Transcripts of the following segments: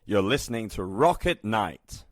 You're listening to Rocket Night.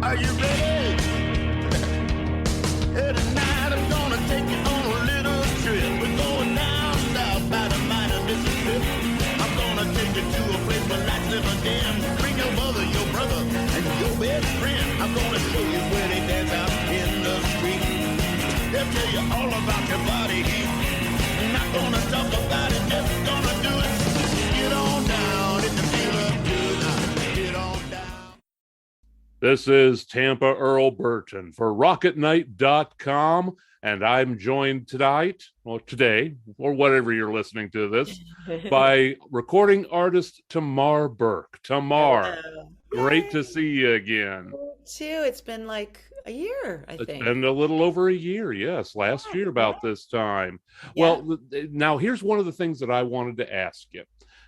Are you ready? Tonight I'm gonna take you on a little trip. We're going down south by the mighty Mississippi. I'm gonna take you to a place where lights never dim. Bring your mother, your brother, and your best friend. I'm gonna show you where they dance out in the street. They'll tell you all about your body heat. I'm not gonna talk about it, just gonna do it. Get on down if you feel up good. Get on down. This is Tampa Earl Burton for RocketNight.com, and I'm joined today, or whatever you're listening to this, by recording artist Tamar Berk. Tamar, Hello. great Yay. to see you again. Too. It's been like a year, I It's think. been a little over a year, yes, last year about this time. Yeah. Well, now here's one of the things that I wanted to ask you,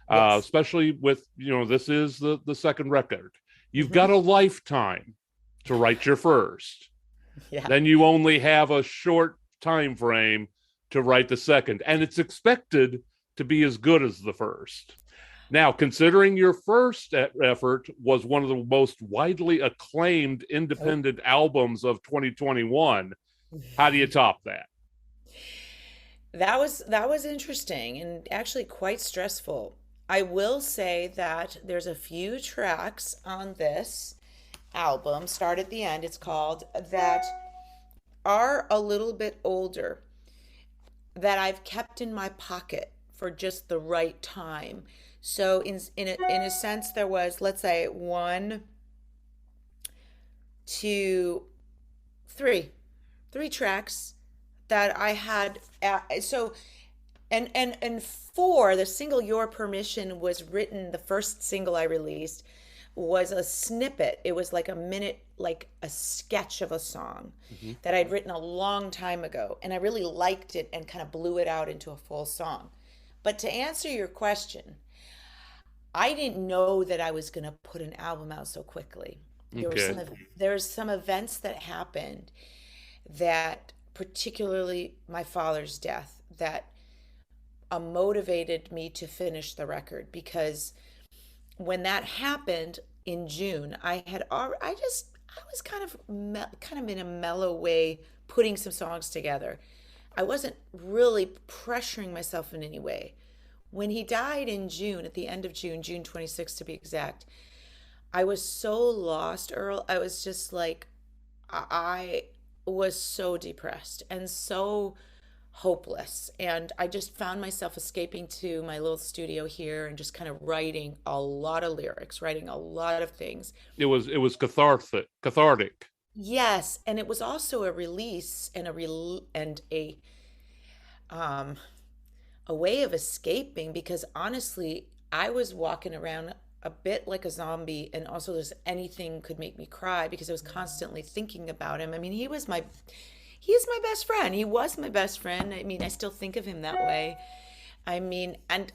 Yes. especially with, this is the second record. You've got a lifetime to write your first. Yeah. Then you only have a short time frame to write the second, and it's expected to be as good as the first. Now, considering your first effort was one of the most widely acclaimed independent albums of 2021, how do you top that? That was interesting and actually quite stressful. I will say that there's a few tracks on this album, Start at the End, it's called, that are a little bit older, that I've kept in my pocket for just the right time. So in a sense, there was, let's say, 1, 2, 3 tracks that I had. And 4, the single Your Permission was written, the first single I released was a snippet. It was like a minute, like a sketch of a song that I'd written a long time ago. And I really liked it and kind of blew it out into a full song. But to answer your question, I didn't know that I was going to put an album out so quickly. There's some events that happened, that particularly my father's death, that motivated me to finish the record, because when that happened in June, I was kind of in a mellow way putting some songs together. I wasn't really pressuring myself in any way. When he died in June, at the end of June, June 26th to be exact, I was so lost, Earl. I was just like, I was so depressed and so hopeless. And I just found myself escaping to my little studio here and just kind of writing a lot of lyrics, writing a lot of things. It was cathartic. Yes, and it was also a release and a way of escaping, because honestly, I was walking around a bit like a zombie, and also there's anything could make me cry because I was constantly thinking about him. I mean, he is my best friend. He was my best friend. I mean, I still think of him that way. I mean, and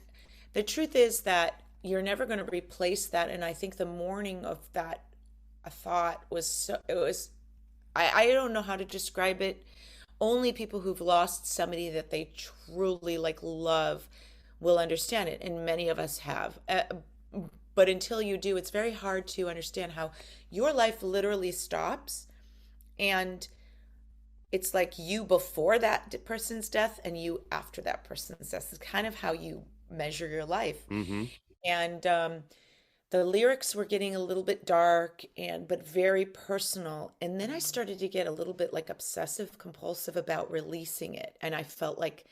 the truth is that you're never going to replace that. And I think the mourning of that, I thought I don't know how to describe it. Only people who've lost somebody that they truly love will understand it. And many of us have. But until you do, it's very hard to understand how your life literally stops, and it's like you before that person's death and you after that person's death. It's kind of how you measure your life. Mm-hmm. And the lyrics were getting a little bit dark but very personal. And then I started to get a little bit obsessive compulsive about releasing it. And I felt like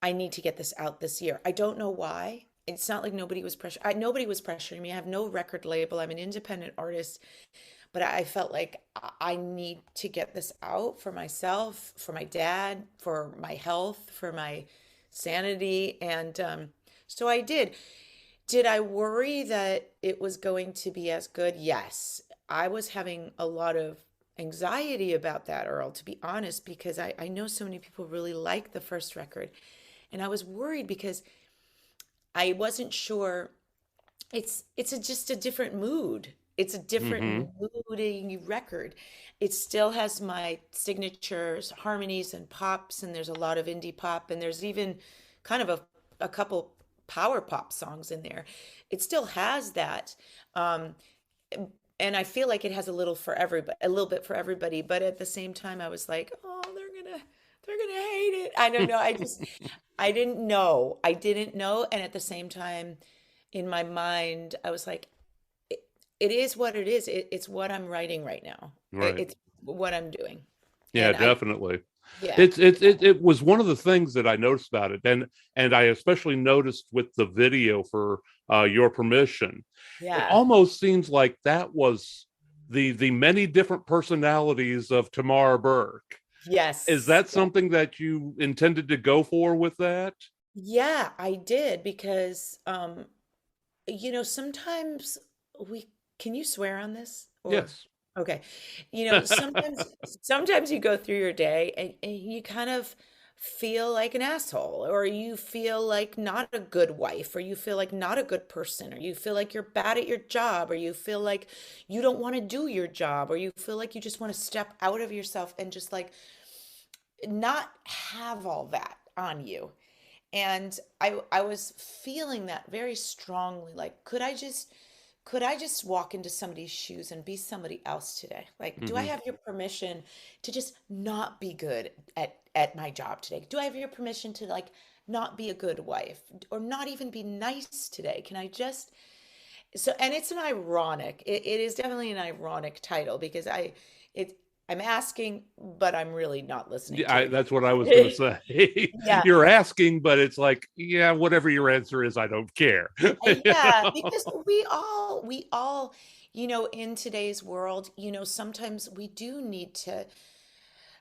I need to get this out this year. I don't know why. It's not like nobody was pressuring me. I have no record label. I'm an independent artist. But I felt like I need to get this out for myself, for my dad, for my health, for my sanity. And so I did. Did I worry that it was going to be as good? Yes. I was having a lot of anxiety about that, Earl, to be honest, because I know so many people really like the first record. And I was worried because I wasn't sure. It's just a different mood. It's a different Hmm. moody record. It still has my signatures, harmonies and pops, and there's a lot of indie pop, and there's even kind of a couple power pop songs in there. It still has that. Um, and I feel like it has a little for everybody, a little bit for everybody, but at the same time I was like, "Oh, they're gonna hate it." I don't know. I didn't know. I didn't know, and at the same time in my mind I was like, it is what it is. It's what I'm writing right now. Right. It's what I'm doing. Yeah, And I, definitely. yeah, It was one of the things that I noticed about it, and I especially noticed with the video for Your Permission. It yeah, almost seems like that was the many different personalities of Tamar Berk. Is yes, that something that you intended to go for with that? yeah, I did because, sometimes we, can you swear on this or, Yes. okay. Sometimes you go through your day and you kind of feel like an asshole, or you feel like not a good wife, or you feel like not a good person, or you feel like you're bad at your job, or you feel like you don't want to do your job, or you feel like you just want to step out of yourself and just like not have all that on you. And I was feeling that very strongly, like, could I just walk into somebody's shoes and be somebody else today? Like, do I Hmm. have your permission to just not be good at my job today? Do I have your permission to like not be a good wife or not even be nice today? Can I just, so, and it's an ironic, it is definitely an ironic title because it I'm asking, but I'm really not listening Yeah, to that's what I was going to it. say. Yeah. You're asking, but it's like, yeah, whatever your answer is, I don't care. You Yeah, because know? we all, in today's world, sometimes we do need to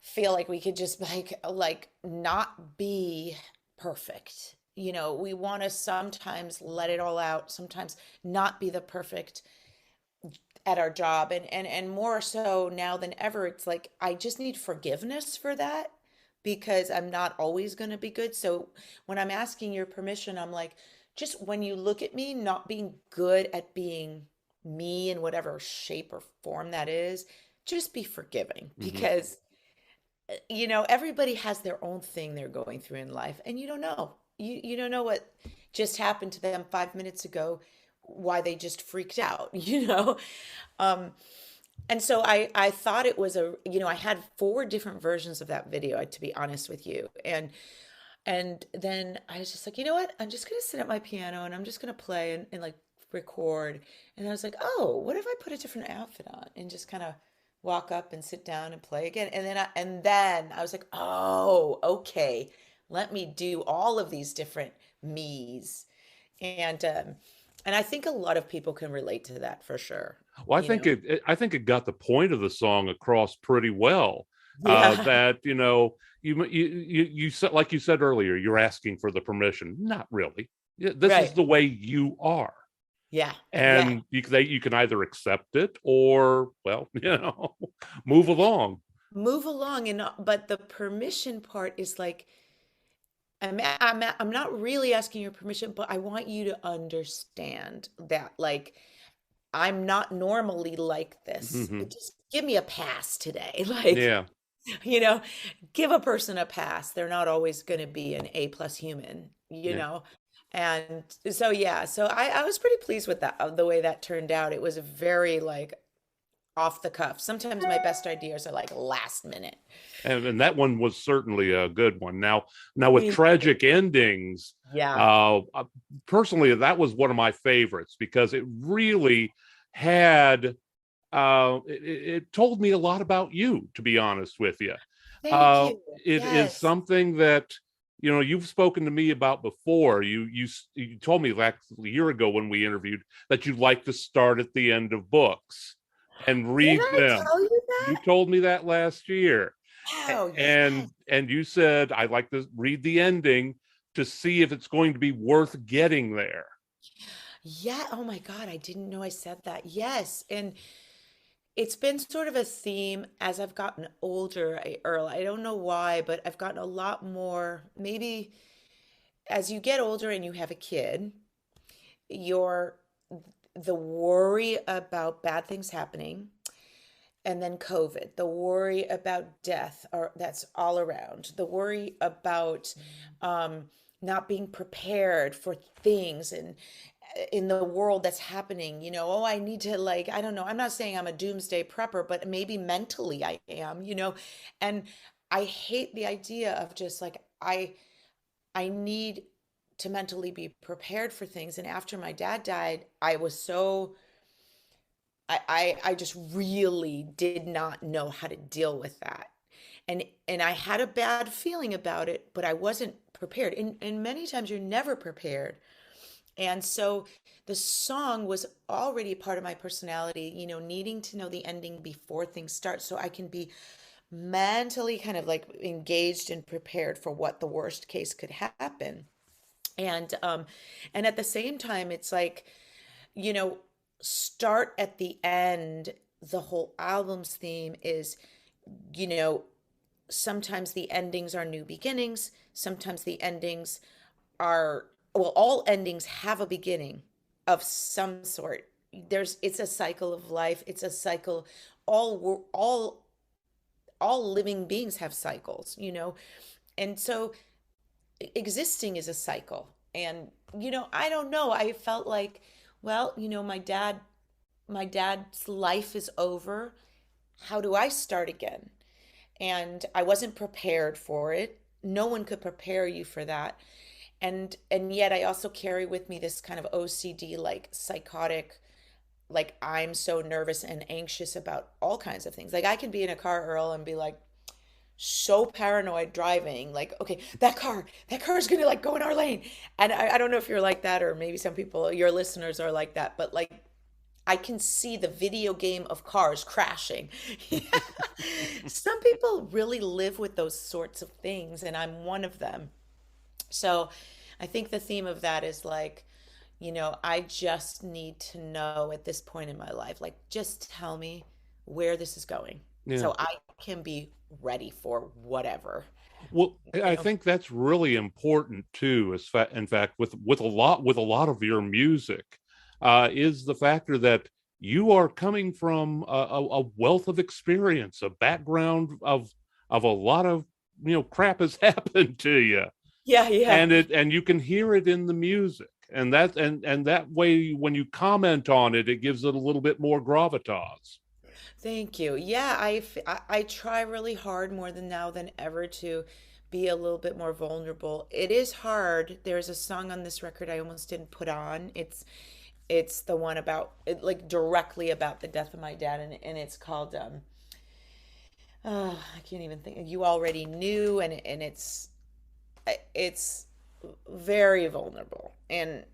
feel like we could just like not be perfect. We want to sometimes let it all out, sometimes not be the perfect at our job, and more so now than ever, it's like I just need forgiveness for that because I'm not always going to be good. So when I'm asking your permission, I'm like, just when you look at me not being good at being me in whatever shape or form that is, just be forgiving Hmm. because everybody has their own thing they're going through in life, and you don't know. You don't know what just happened to them 5 minutes ago, why they just freaked out, um, and so I thought it was I had four different versions of that video, to be honest with you. And then I was just like, you know what? I'm just gonna sit at my piano and I'm just gonna play and like record. And I was like, oh, what if I put a different outfit on and just kind of walk up and sit down and play again? And then I was like, oh, okay. Let me do all of these different me's. And I think a lot of people can relate to that for sure. Well, You know? I think it got the point of the song across pretty well. Yeah. That you said, like you said earlier, you're asking for the permission. Not really. This is Right. the way you are, Yeah. Yeah. and you can either accept it or, well, move along. Move along, and but the permission part is like, I'm not really asking your permission, but I want you to understand that like I'm not normally like this. Hmm. Just give me a pass today. Like, Yeah. you know, give a person a pass. They're not always going to be an A plus human, you Yeah. know? And so, yeah, so I was pretty pleased with that, the way that turned out. It was very like off the cuff. Sometimes my best ideas are like last minute. And that one was certainly a good one. Now with Thank you. tragic endings, Yeah. uh, uh, personally, that was one of my favorites because it really had it told me a lot about you, to be honest with you. Thank you. It is Yes. something that you've spoken to me about before. You told me like a year ago when we interviewed that you like to start at the end of books and Did read I them. tell you You that? told me that last year. Oh, yes. And you said I like to read the ending to see if it's going to be worth getting there. Yeah. Oh my God. I didn't know I said that. Yes. And it's been sort of a theme as I've gotten older, Earl. I don't know why, but I've gotten a lot more. Maybe as you get older and you have a kid, your the worry about bad things happening, and then COVID, the worry about death, or that's all around, the worry about um, not being prepared for things and in the world that's happening, oh, I need to, like, I don't know, I'm not saying I'm a doomsday prepper, but maybe mentally I am, and I hate the idea of just like I need to mentally be prepared for things. And after my dad died, I was so I just really did not know how to deal with that. And I had a bad feeling about it, but I wasn't prepared. And many times you're never prepared. And so the song was already part of my personality, needing to know the ending before things start so I can be mentally kind of like engaged and prepared for what the worst case could happen. And at the same time, it's like, you know, start at the end. The whole album's theme is, you know, sometimes the endings are new beginnings. Sometimes the endings are, well, all endings have a beginning of some sort. It's a cycle of life. It's a cycle. All living beings have cycles, and so existing is a cycle. And I don't know. I felt like, well, my dad's life is over. How do I start again? And I wasn't prepared for it. No one could prepare you for that. And yet I also carry with me this kind of OCD, like psychotic, like I'm so nervous and anxious about all kinds of things. Like I can be in a car, Earl, and be like so paranoid driving, like, okay, that car is gonna like go in our lane. And I don't know if you're like that, or maybe some people, your listeners, are like that, but like I can see the video game of cars crashing. Yeah. Some people really live with those sorts of things, and I'm one of them. So I think the theme of that is like, I just need to know at this point in my life, like, just tell me where this is going Yeah. so I can be ready for whatever. Well, You I know? think that's really important too. In fact, with a lot of your music, is the factor that you are coming from a wealth of experience, a background of a lot of crap has happened to you, Yeah, yeah. and you can hear it in the music, and that way when you comment on it, it gives it a little bit more gravitas. Thank you. Yeah, I try really hard more than now than ever to be a little bit more vulnerable. It is hard. There's a song on this record I almost didn't put on. It's the one about it, like directly about the death of my dad, and it's called I can't even think. You Already Knew, and it's very vulnerable. And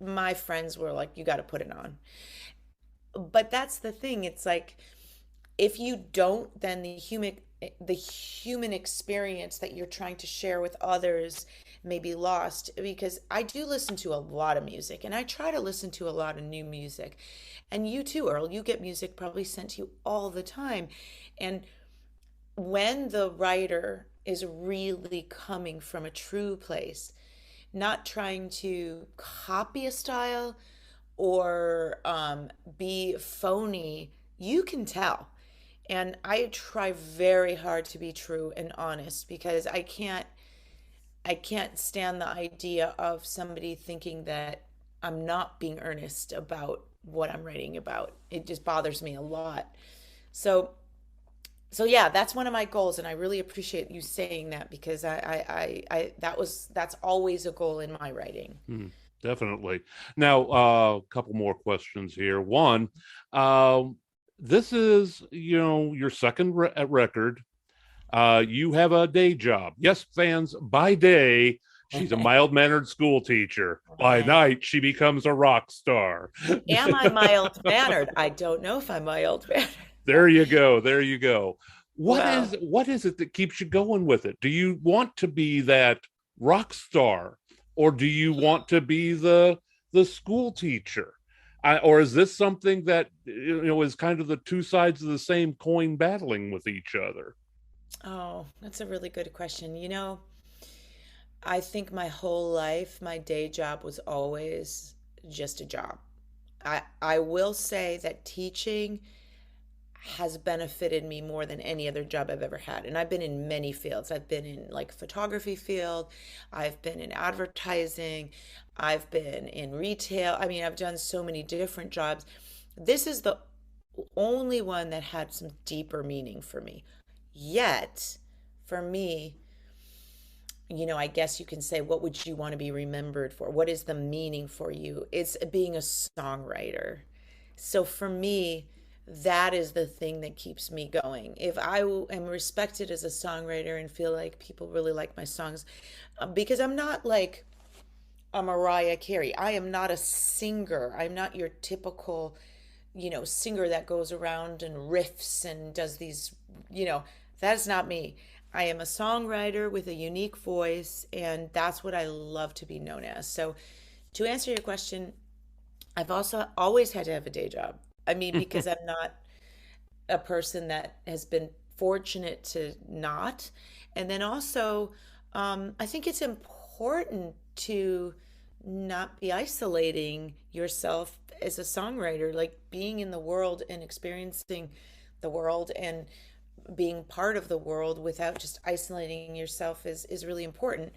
my friends were like, you got to put it on. But that's the thing. It's like if you don't, then the human experience that you're trying to share with others may be lost. Because I do listen to a lot of music, and I try to listen to a lot of new music. And you too, Earl, you get music probably sent to you all the time. And when the writer is really coming from a true place, not trying to copy a style or be phony, you can tell. And I try very hard to be true and honest, because I can't stand the idea of somebody thinking that I'm not being earnest about what I'm writing about. It just bothers me a lot. So so yeah, that's one of my goals, and I really appreciate you saying that, because that's always a goal in my writing. Hmm, definitely. Now, a couple more questions here. One, this is your second record. You have a day job. Yes, fans, by day, she's a mild mannered school teacher. By night, she becomes a rock star. Am I mild mannered? I don't know if I'm mild mannered. There you go. There you go. Wow. What is it that keeps you going with it? Do you want to be that rock star, or do you want to be the school teacher? Or is this something that is kind of the two sides of the same coin battling with each other? Oh, that's a really good question. I think my whole life, my day job was always just a job. I will say that teaching has benefited me more than any other job I've ever had. And I've been in many fields. I've been in like photography field, I've been in advertising, I've been in retail. I mean, I've done so many different jobs. This is the only one that had some deeper meaning for me. Yet, for me, I guess you can say, what would you want to be remembered for? What is the meaning for you? It's being a songwriter. So for me, that is the thing that keeps me going. If am respected as a songwriter and feel like people really like my songs, because I'm not like a Mariah Carey. I am not a singer. I'm not your typical, singer that goes around and riffs and does these, that's not me. I am a songwriter with a unique voice, and that's what I love to be known as. So, to answer your question, I've also always had to have a day job. I mean, because I'm not a person that has been fortunate to not. And then also, I think it's important to not be isolating yourself as a songwriter, like being in the world and experiencing the world and being part of the world without just isolating yourself is really important.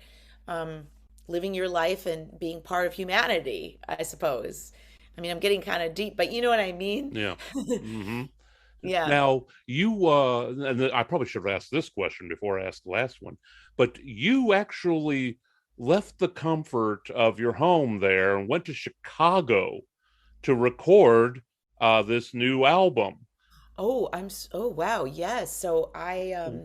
Living your life and being part of humanity, I suppose. I mean, I'm getting kind of deep, but you know what I mean? Yeah. Hmm. Yeah. Now, and I probably should have asked this question before I asked the last one, but you actually left the comfort of your home there and went to Chicago to record this new album. Oh wow, yes. So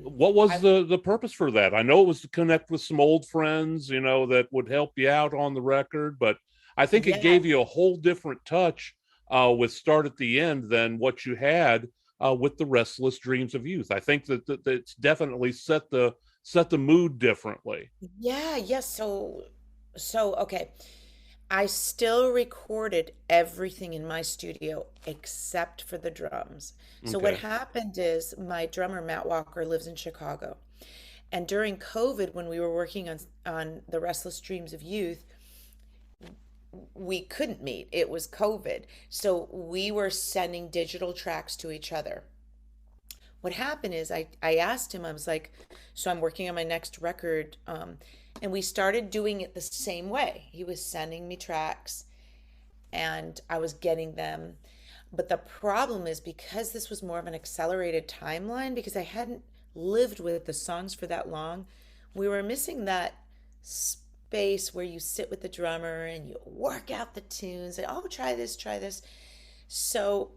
What was I the purpose for that? I know it was to connect with some old friends, that would help you out on the record, but I think it gave you a yes. whole different touch with Start at the End than what you had with the Restless Dreams of Youth. I think that it's definitely set the mood differently. Yeah, yes. So okay. I still recorded everything in my studio except for the drums. So what Okay. happened is my drummer Matt Walker lives in Chicago. And during COVID, when we were working on the Restless Dreams of Youth, we couldn't meet. It was COVID. So we were sending digital tracks to each other. What happened is I asked him, I was like, so I'm working on my next record. And we started doing it the same way. He was sending me tracks and I was getting them. But the problem is because this was more of an accelerated timeline, because I hadn't lived with the songs for that long, we were missing that space where you sit with the drummer and you work out the tunes and, oh, try this, try this. So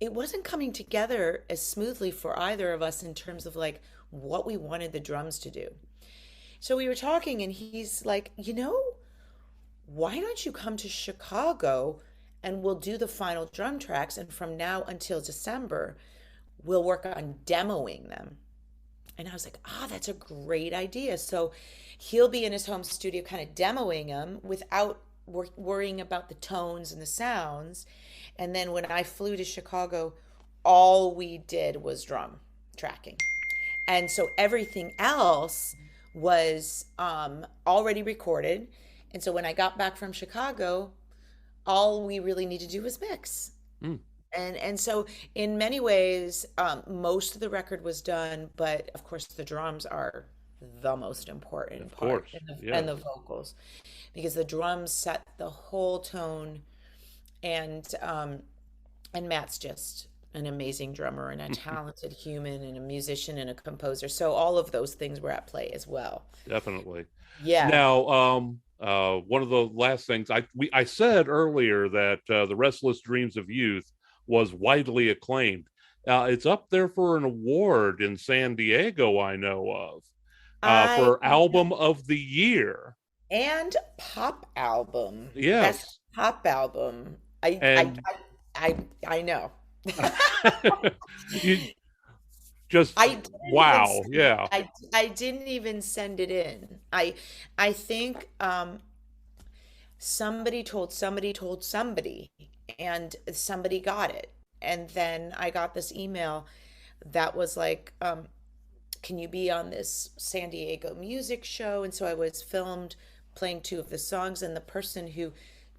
it wasn't coming together as smoothly for either of us in terms of like what we wanted the drums to do. So we were talking, and he's like, why don't you come to Chicago and we'll do the final drum tracks? And from now until December, we'll work on demoing them. And I was like, that's a great idea. So he'll be in his home studio kind of demoing them without worrying about the tones and the sounds. And then when I flew to Chicago, all we did was drum tracking. And so everything else was already recorded. And so when I got back from Chicago, all we really need to do was mix. Mm, And so in many ways, most of the record was done, but of course the drums are the most important of part, course. and Yes. the vocals, because the drums set the whole tone. And Matt's just an amazing drummer and a talented human and a musician and a composer. So all of those things were at play as well. Definitely. Yeah. Now, one of the last things I said earlier that the Restless Dreams of Youth was widely acclaimed. It's up there for an award in San Diego, I know of, I for Album of the Year. and pop album, best Yes, pop album. I I and I I know. you just I didn't even wow, send it. yeah, I didn't even send it in. I think somebody told somebody, and somebody got it. And then I got this email that was like, can you be on this San Diego music show? And so I was filmed playing two of the songs, and the person who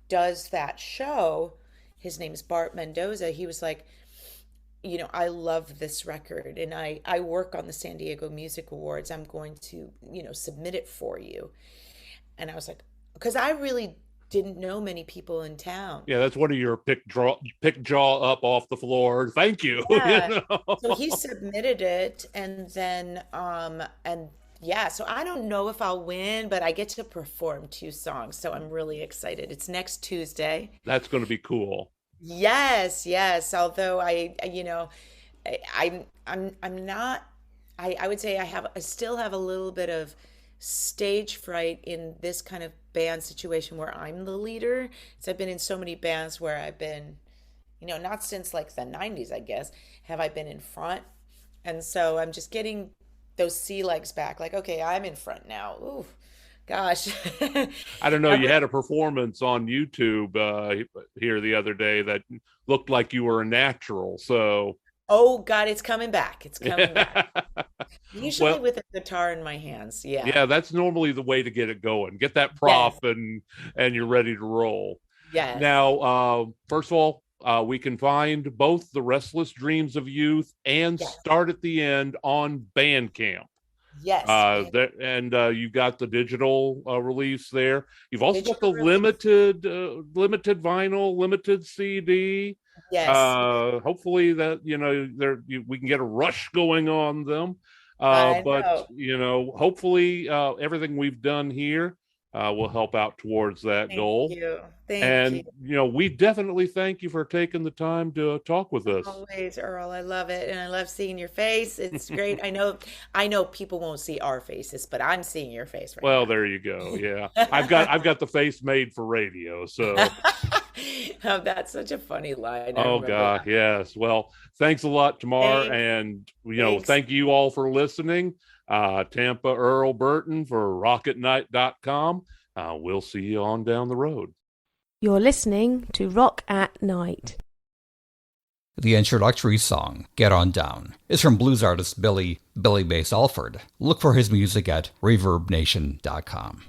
does that show his name's Bart Mendoza. He was like, I love this record, and I work on the San Diego Music Awards. I'm going to, submit it for you. And I was like, because I really didn't know many people in town. Yeah, that's one of your pick jaw up off the floor. Thank you. Yeah. So he submitted it, and then and yeah, so I don't know if I'll win, but I get to perform 2 songs, so I'm really excited. It's next Tuesday. That's going to be cool. Yes, yes. Although I'm not. I would say I still have a little bit of stage fright in this kind of band situation where I'm the leader. So I've been in so many bands where I've been, not since like the 90s, I guess, have I been in front. And so I'm just getting those sea legs back. Like, okay, I'm in front now. Ooh, gosh. I don't know. You had a performance on YouTube here the other day that looked like you were a natural. So, oh God, it's coming back. It's coming back. Usually well, with a guitar in my hands. Yeah. yeah, that's normally the way to get it going. Get that prop Yes. and you're ready to roll. Yes. Now, first of all, we can find both the Restless Dreams of Youth and Yes. Start at the End on Bandcamp. Yes. You got the digital release there. You've also got the Digital release. limited vinyl, limited CD. Yes. Hopefully that we can get a rush going on them. I But know. hopefully everything we've done here will help out towards that Thank goal. you. Thank And you. we definitely thank you for taking the time to talk with us. Always, Earl. I love it. And I love seeing your face. It's great. I know people won't see our faces, but I'm seeing your face right Well, now. there you go. Yeah, I've got the face made for radio. So, Oh, that's such a funny line. I oh remember God, that. yes. Well, thanks a lot, Tamar, Thanks. and Thanks. thank you all for listening. Tampa Earl Burton for RocketNight.com. We'll see you on down the road. You're listening to Rock at Night. The introductory song, Get On Down, is from blues artist Billy Bass Alford. Look for his music at ReverbNation.com.